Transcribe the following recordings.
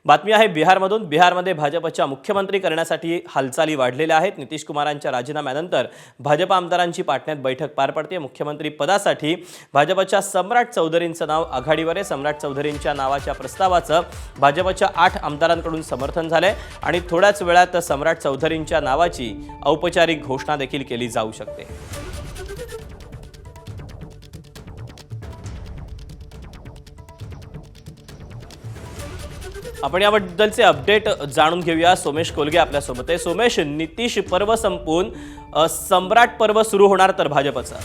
बातमी आहे बिहारमधून। बिहारमध्ये भाजपच्या मुख्यमंत्री करण्यासाठी हालचाली वाढलेल्या आहेत। नितीश कुमारांच्या राजीनाम्यानंतर भाजप आमदारांची पाटण्यात बैठक पार पडते। मुख्यमंत्री पदासाठी भाजपच्या सम्राट चौधरींचं नाव आघाडीवर आहे। सम्राट चौधरींच्या नावाच्या प्रस्तावाचं भाजपच्या 8 आमदारांकडून समर्थन झाले आणि थोड्याच वेळात सम्राट चौधरींच्या नावाची औपचारिक घोषणा देखील केली जाऊ शकते। आपण याबद्दलचे अपडेट जाणून घेऊया। सोमेश कोलगे आपल्या सोबत आहे। सोमेश, नितीश पर्व संपून सम्राट पर्व सुरू होणार तर भाजपचा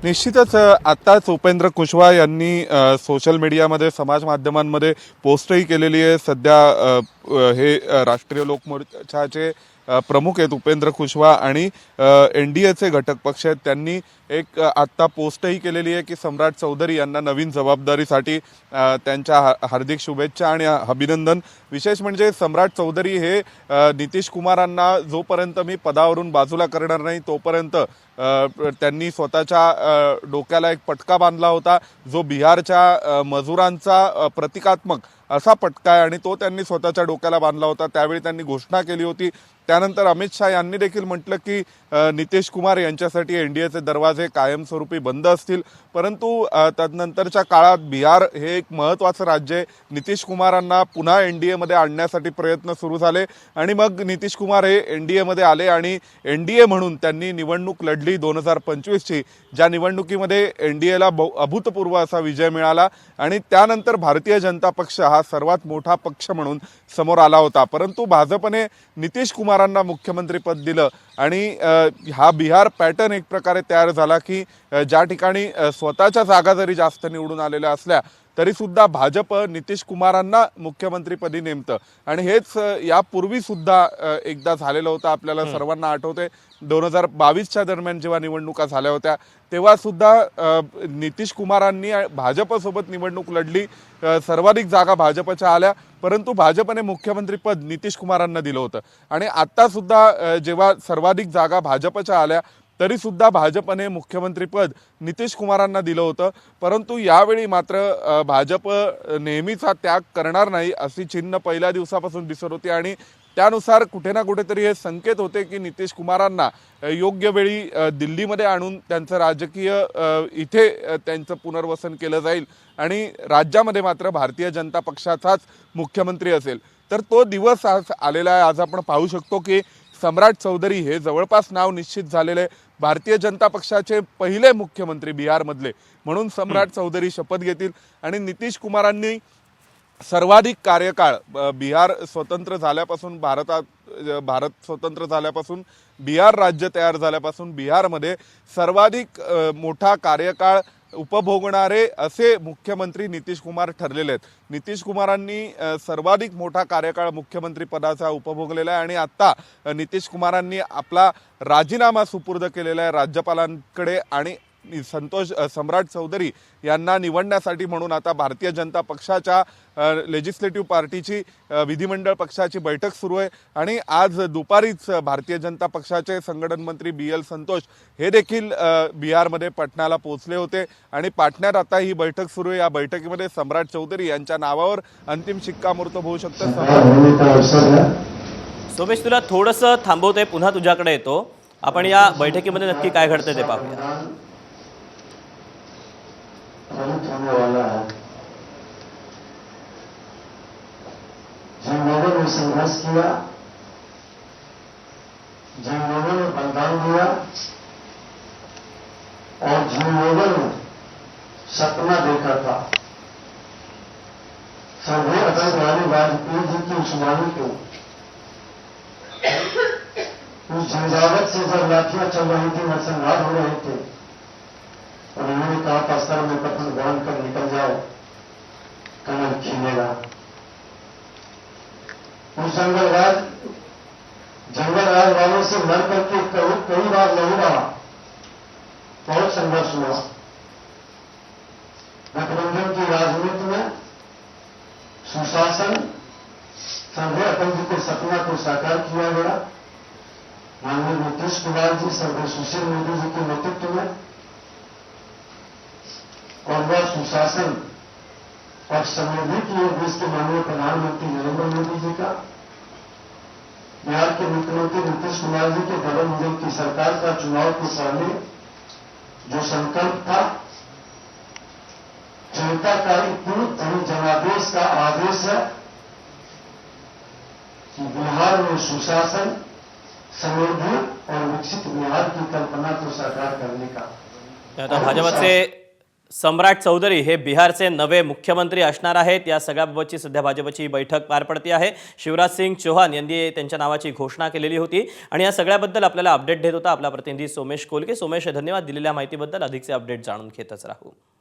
निश्चितच आताच उपेंद्र कुशवाहा यांनी सोशल मीडियामध्ये समाज माध्यमांमध्ये पोस्टही केलेली आहे। सध्या हे राष्ट्रीय लोकमोर्चाचे प्रमुख आहेत उपेंद्र कुशवाहा आणि एनडीएचे घटक पक्ष आहेत। त्यांनी एक आत्ता पोस्टही केलेली आहे की सम्राट चौधरी यांना नवीन जबाबदारीसाठी त्यांच्या हार्दिक शुभेच्छा आणि अभिनंदन। विशेष म्हणजे सम्राट चौधरी हे नितीश कुमारांना जोपर्यंत मी पदावरून बाजूला करणार नाही तोपर्यंत त्यांनी स्वतःच्या डोक्याला एक पटका बांधला होता, जो बिहारच्या मजुरांचा प्रतिकात्मक असा पटका आहे आणि तो त्यांनी स्वतःच्या डोक्याला बांधला होता। त्यावेळी त्यांनी घोषणा केली होती। त्यानंतर अमित शाह यांनी देखील म्हटलं की नितीश कुमार यांच्यासाठी एनडीएचे दरवाजे कायमस्वरूपी बंद असतील, परंतु तदनंतरच्या काळात बिहार हे एक महत्त्वाचं राज्य आहे। नितीश कुमारांना पुन्हा एनडीएमध्ये आणण्यासाठी प्रयत्न सुरू झाले आणि मग नितीश कुमार हे एनडीएमध्ये आले आणि एनडीए म्हणून त्यांनी निवडणूक लढली 2025ची, ज्या निवडणुकीमध्ये एनडीएला अभूतपूर्व असा विजय मिळाला आणि त्यानंतर भारतीय जनता पक्ष हा सर्वात मोठा पक्ष म्हणून समोर आला होता। परंतु भाजपने नितीश कुमारांना मुख्यमंत्रीपद दिलं आणि हा बिहार पॅटर्न एक प्रकारे तयार झाला की ज्या ठिकाणी स्वतःच्या जागा जरी जास्त निवडून आलेल्या असल्या तरी सुद्धा भाजप नितीश कुमारांना मुख्यमंत्रीपदी नेमतं आणि हेच यापूर्वी सुद्धा एकदा झालेलं होतं। आपल्याला सर्वांना आठवते 2022च्या दरम्यान जेव्हा निवडणुका झाल्या होत्या तेव्हा सुद्धा नितीश कुमारांनी भाजपसोबत निवडणूक लढली, सर्वाधिक जागा भाजपच्या आल्या, परंतु भाजपने मुख्यमंत्रीपद नितीश कुमारांना दिलं होतं आणि आता सुद्धा जेव्हा सर्वाधिक जागा भाजपच्या आल्या तरी सुद्धा भाजपने मुख्यमंत्रीपद नितीश कुमारांना दिलं होतं। परंतु यावेळी मात्र भाजप नेहमीचा त्याग करणार नाही अशी चिन्ह पहिल्या दिवसापासून दिसत होती आणि त्यानुसार कुठे ना कुठेतरी हे संकेत होते की नितीश कुमारांना योग्य वेळी दिल्लीमध्ये आणून त्यांचं राजकीय इथे त्यांचं पुनर्वसन केलं जाईल आणि राज्यामध्ये मात्र भारतीय जनता पक्षाचाच मुख्यमंत्री असेल। तर तो दिवस आज आलेला आहे। आज आपण पाहू शकतो की सम्राट चौधरी हे जवळपास नाव निश्चित झालेले भारतीय जनता पक्षाचे पहिले मुख्यमंत्री बिहारमधले म्हणून सम्राट चौधरी शपथ घेतील आणि नितीश कुमारांनी सर्वाधिक कार्यकाळ बिहार स्वतंत्र झाल्यापासून भारत स्वतंत्र झाल्यापासून बिहार राज्य तयार झाल्यापासून बिहारमध्ये सर्वाधिक मोठा कार्यकाळ उपभोगणारे असे मुख्यमंत्री नितीश कुमार ठरलेले आहेत। नितीश कुमारांनी सर्वाधिक मोठा कार्यकाळ मुख्यमंत्री पदाचा उपभोगलेला आहे आणि आता नितीश कुमारांनी आपला राजीनामा सुपूर्द केलेला आहे राज्यपालांकडे आणि सम्राट चौधरी यांना निवडण्यासाठी म्हणून आता भारतीय जनता पक्षाच्या लेजिस्लेटिव्ह पार्टीची विधिमंडळ पक्षाची बैठक सुरू आहे आणि आज दुपारीच भारतीय जनता पक्षाचे संघटन मंत्री BL संतोष हे देखील बिहारमध्ये पटण्याला पोहोचले होते आणि पाटण्यात आता ही बैठक सुरू आहे। या बैठकीमध्ये सम्राट चौधरी यांच्या नावावर अंतिम शिक्कामोर्तब होऊ शकतं। सोमेश, तुला थोडंसं थांबवतोय, पुन्हा तुझ्याकडे येतो। आपण या बैठकीमध्ये नक्की काय घडतंय ते पाहूया। होने वाला है। जिन लोगों ने संघर्ष किया, जिन लोगों ने बलिदान दिया और जिन लोगों ने सपना देखा था, स्वर्गीय अटल बिहारी वाजपेयी जी की उस वाणी को, उस झंझावत से जब लाठियां चल रही थी, नरसंहार हो रहे थे और उन्होंने कहा था सर में कफन बांध कर निकल जाओ, कमल खिलेगा। उस जंगलराज वालों से लड़ करके कई बार लहू रहा, बहुत संघर्ष हुआ। गठबंधन की राजनीति में सुशासन स्वर्गीय अटल जी के सपना को साकार किया गया। माननीय नीतीश कुमार जी, स्वर्गीय सुशील मोदी जी के नेतृत्व में और वह सुशासन और समृद्धि की ओर देश के माननीय प्रधानमंत्री नरेंद्र मोदी जी का, बिहार के मुख्यमंत्री नीतीश कुमार जी के डबल इंजन की सरकार का चुनाव के पहले जो संकल्प था, जनता का एक पूर्ण जनादेश का आदेश है कि बिहार में सुशासन, समृद्धि और विकसित बिहार की कल्पना को साकार करने का। आता भाजपचे सम्राट चौधरी हे बिहारचे नवे मुख्यमंत्री असणार आहेत। या सगळ्याबाबतची सध्या भाजपची बैठक पार पडते आहे। शिवराज सिंग चौहान यांनी त्यांच्या नावाची घोषणा केलेली होती आणि या सगळ्याबद्दल आपल्याला अपडेट देत होता आपला प्रतिनिधी सोमेश कोलके। सोमेश, धन्यवाद दिलेल्या माहितीबद्दल। अधिकचे अपडेट जाणून घेतच राहू।